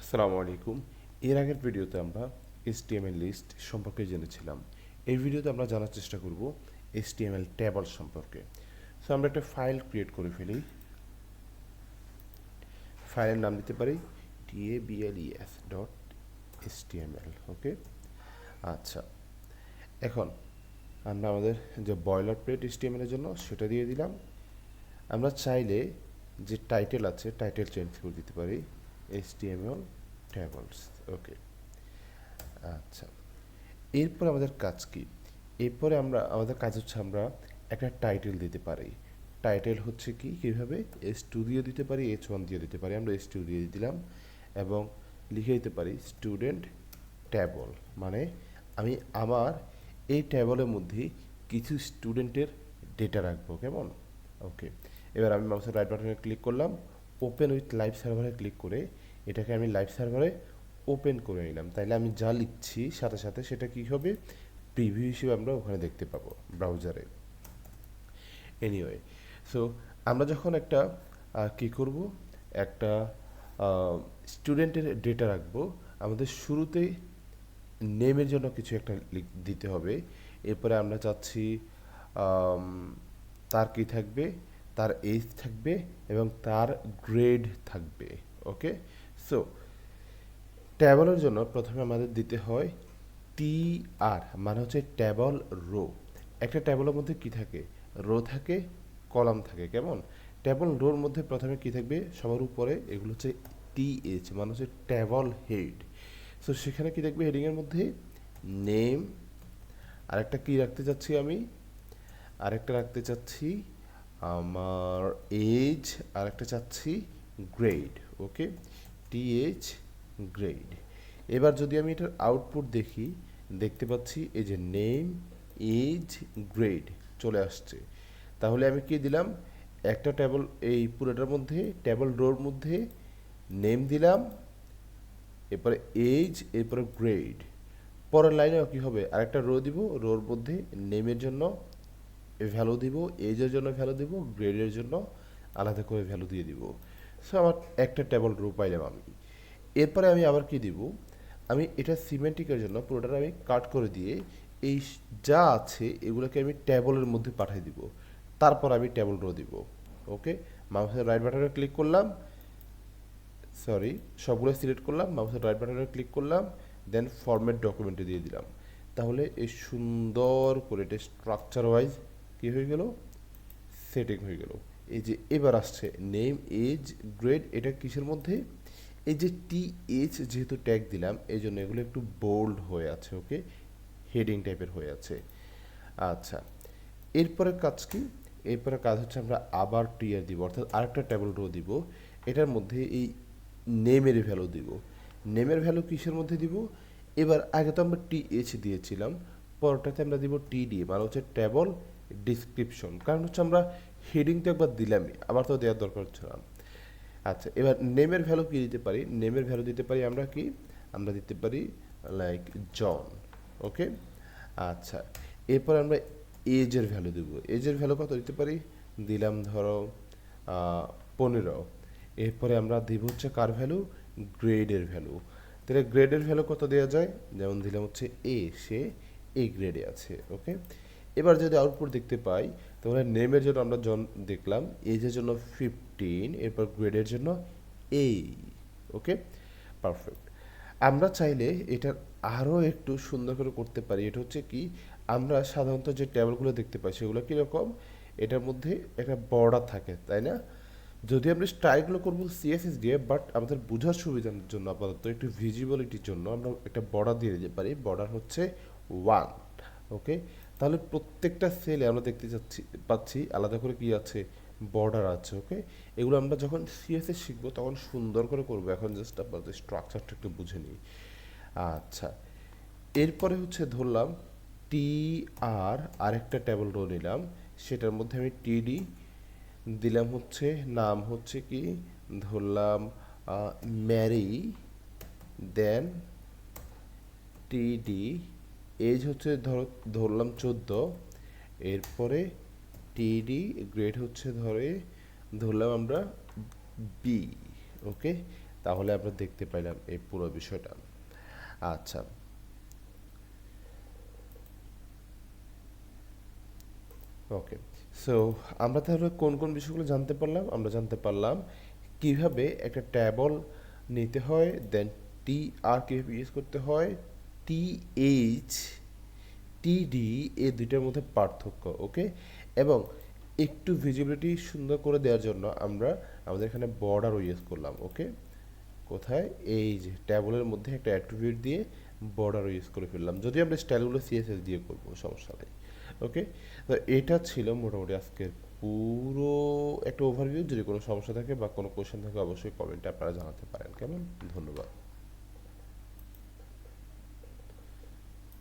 আসসালামু আলাইকুম। এর আগের ভিডিওতে আমরা HTML লিস্ট সম্পর্কে জেনেছিলাম। এই ভিডিওতে আমরা জানার চেষ্টা করব HTML টেবল সম্পর্কে। সো আমরা একটা ফাইল ক্রিয়েট করে ফেলি। ফাইলের নাম দিতে পারি tables.html। ওকে, আচ্ছা। এখন আমরা আমাদের যে বয়লার প্লেট HTML এর জন্য সেটা দিয়ে দিলাম। আমরা চাইলে যে টাইটেল আছে টাইটেল চেঞ্জ করে দিতে পারি HTML tables। ওকে, আচ্ছা। এরপর আমাদের কাজ কি? এরপরে আমাদের কাজ হচ্ছে আমরা একটা টাইটেল দিতে পারি। টাইটেল হচ্ছে কি, কীভাবে? S2 দিয়ে দিতে পারি, H1 দিয়ে দিতে পারি। আমরা S2 দিয়ে দিলাম এবং লিখে দিতে পারি স্টুডেন্ট ট্যাবল। মানে আমি আমার এই ট্যাবলের মধ্যে কিছু স্টুডেন্টের ডেটা রাখবো, কেমন? ওকে, এবার আমি মাউসের রাইট বাটনে ক্লিক করলাম, ওপেন উইথ লাইভ সার্ভারে ক্লিক করে এটাকে আমি লাইভ সার্ভারে ওপেন করে নিলাম। তাইলে আমি যা লিখছি সাথে সাথে সেটা কি হবে, প্রিভিউ হিসেবে আমরা ওখানে দেখতে পাবো ব্রাউজারে। এনিওয়ে, সো আমরা যখন একটা কি করব, একটা স্টুডেন্টের ডেটা রাখবো, আমাদের শুরুতে নেমের জন্য কিছু একটা দিতে হবে। এরপরে আমরা চাচ্ছি তার কি থাকবে, তার এজ থাকবে এবং তার গ্রেড থাকবে। ওকে, সো ট্যাবলের জন্য প্রথমে আমাদের দিতে হয় TR, মানে হচ্ছে ট্যাবল রো। একটা ট্যাবলের মধ্যে কি থাকে? রো থাকে, কলাম থাকে, কেমন? ট্যাবল রোর মধ্যে প্রথমে কি থাকবে? সবার উপরে এগুলো হচ্ছে TH, মানে হচ্ছে ট্যাবল হেড। সো সেখানে কি দেখবে? হেডিংয়ের মধ্যে নেম, আরেকটা কি রাখতে চাচ্ছি আমি? আরেকটা রাখতে চাচ্ছি আমার এজ, আরেকটা চাচ্ছি গ্রেড। ওকে, TH গ্রেড। এবার যদি আমি এটার আউটপুট দেখি, দেখতে পাচ্ছি এই যে নেম, এজ, গ্রেড চলে আসছে। তাহলে আমি কি দিলাম? একটা ট্যাবল, এই পুরোটার মধ্যে ট্যাবল রোর মধ্যে নেম দিলাম, এরপরে এজ, এরপরে গ্রেড। পরের লাইনেও কি হবে? আরেকটা রো দিব, রোর মধ্যে নেমের জন্য ভ্যালু দিব, এজের জন্য ভ্যালু দিব, গ্রেডের জন্য আলাদা করে ভ্যালু দিয়ে দিব। সো আমার একটা টেবল রো পাইলাম আমি। এরপরে আমি আবার কি দিব? আমি এটা সিমেন্টিকের জন্য পুরোটা আমি কাট করে দিয়ে এই যা আছে এগুলোকে আমি ট্যাবলের মধ্যে পাঠিয়ে দিব। তারপর আমি টেবল রো দিব। ওকে, মাউসের রাইট বাটনে ক্লিক করলাম, সরি, সবগুলো সিলেক্ট করলাম, মাউসের রাইট বাটনে ক্লিক করলাম, দেন ফরম্যাট ডকুমেন্টে দিয়ে দিলাম। তাহলে এই সুন্দর করে এটা স্ট্রাকচার ওয়াইজ কী হয়ে গেল, সেটিং হয়ে গেল। এই যে এবার আসছে নেম, এজ, গ্রেড, এটা কিসের মধ্যে? এই যে TH যেহেতু ট্যাগ দিলাম এই জন্য এগুলো একটু বোল্ড হয়ে আছে। ওকে, হেডিং টাইপের হয়ে আছে। আচ্ছা, এরপরে কাজ কি? এরপরে কাজ হচ্ছে আমরা আবার টিআর দিব, অর্থাৎ আরেকটা টেবল রো দিব। এটার মধ্যে এই নেমের ভ্যালু দিব। নেমের ভ্যালু কিসের মধ্যে দিব? এবার আগে তো আমরা TH দিয়েছিলাম, পরটাতে আমরা দিব TD, মানে হচ্ছে টেবল ডিসক্রিপশন। কারণ হচ্ছে আমরা হেডিং তো একবার দিলামই, আবার তো দেওয়ার দরকার হচ্ছে না। আচ্ছা, এবার নেমের ভ্যালু কি দিতে পারি? নেমের ভ্যালু দিতে পারি আমরা কি? আমরা দিতে পারি লাইক জন। ওকে, আচ্ছা। এরপর আমরা এজের ভ্যালু দেবো। এজের ভ্যালু কত দিতে পারি? দিলাম ধরো 15। এরপরে আমরা দিব হচ্ছে কার ভ্যালু? গ্রেডের ভ্যালু। তাহলে গ্রেডের ভ্যালু কত দেওয়া যায়? যেমন দিলাম হচ্ছে সে এ গ্রেডে আছে। ওকে, এবার যদি আউটপুট দেখতে পাই, তাহলে নেমের জন্য আমরা জন দেখলাম, এজের জন্য 15, এরপর গ্রেডের জন্য এই। ওকে, পারফেক্ট। আমরা চাইলে এটার আরও একটু সুন্দর করে করতে পারি। এটা হচ্ছে কি, আমরা সাধারণত যে ট্যাবলগুলো দেখতে পাই সেগুলো কীরকম, এটার মধ্যে একটা বর্ডার থাকে, তাই না? যদি আমরা স্টাইলগুলো করবো CSS দিয়ে, বাট আমাদের বোঝার সুবিধার জন্য আপাতত একটু ভিজিবিলিটির জন্য আমরা একটা বর্ডার দিয়ে দিতে পারি। বর্ডার হচ্ছে 1। ওকে, তাহলে প্রত্যেকটা সেলে আমরা দেখতে পাচ্ছি আলাদা করে কি আছে, বর্ডার আছে। ওকে, এগুলো আমরা যখন CSS শিখবো তখন সুন্দর করে করবো। এখন জাস্ট আপনাদের স্ট্রাকচারটা একটু বুঝে নিই। আচ্ছা, এরপরে হচ্ছে ধরলাম আরেকটা টেবল রো নিলাম, সেটার মধ্যে আমি TD দিলাম, হচ্ছে নাম হচ্ছে কি, ধরলাম ম্যারি, দেন TD, এজ হচ্ছে ধরলাম 14, এরপরে TD, গ্রেড হচ্ছে ধরলাম আমরা B। ওকে, তাহলে আমরা দেখতে পাইলাম এই পুরো বিষয়টা। আচ্ছা, ওকে। সো আমরা তাহলে কোন কোন বিষয়গুলো জানতে পারলাম? আমরা জানতে পারলাম কিভাবে একটা ট্যাবল নিতে হয়, দেন টি আর কীভাবে ইউজ করতে হয়, টি এইচ, টিডি, এই দুইটার মধ্যে পার্থক্য, ওকে। এবং একটু ভিজিবিলিটি সুন্দর করে দেওয়ার জন্য আমরা আমাদের এখানে বর্ডারও ইউজ করলাম, ওকে। কোথায়? এই যে ট্যাবলের মধ্যে একটা অ্যাট্রিবিউট দিয়ে বর্ডারও ইউজ করে ফেললাম, যদি আমরা স্টাইলগুলো সিএসএস দিয়ে করবো, সমস্যা নেই, ওকে। তো এটা ছিল মোটামুটি আজকের পুরো একটা ওভারভিউ। যদি কোনো সমস্যা থাকে বা কোনো কোয়েশ্চেন থাকে অবশ্যই কমেন্টে আপনারা জানাতে পারেন, কেমন? ধন্যবাদ।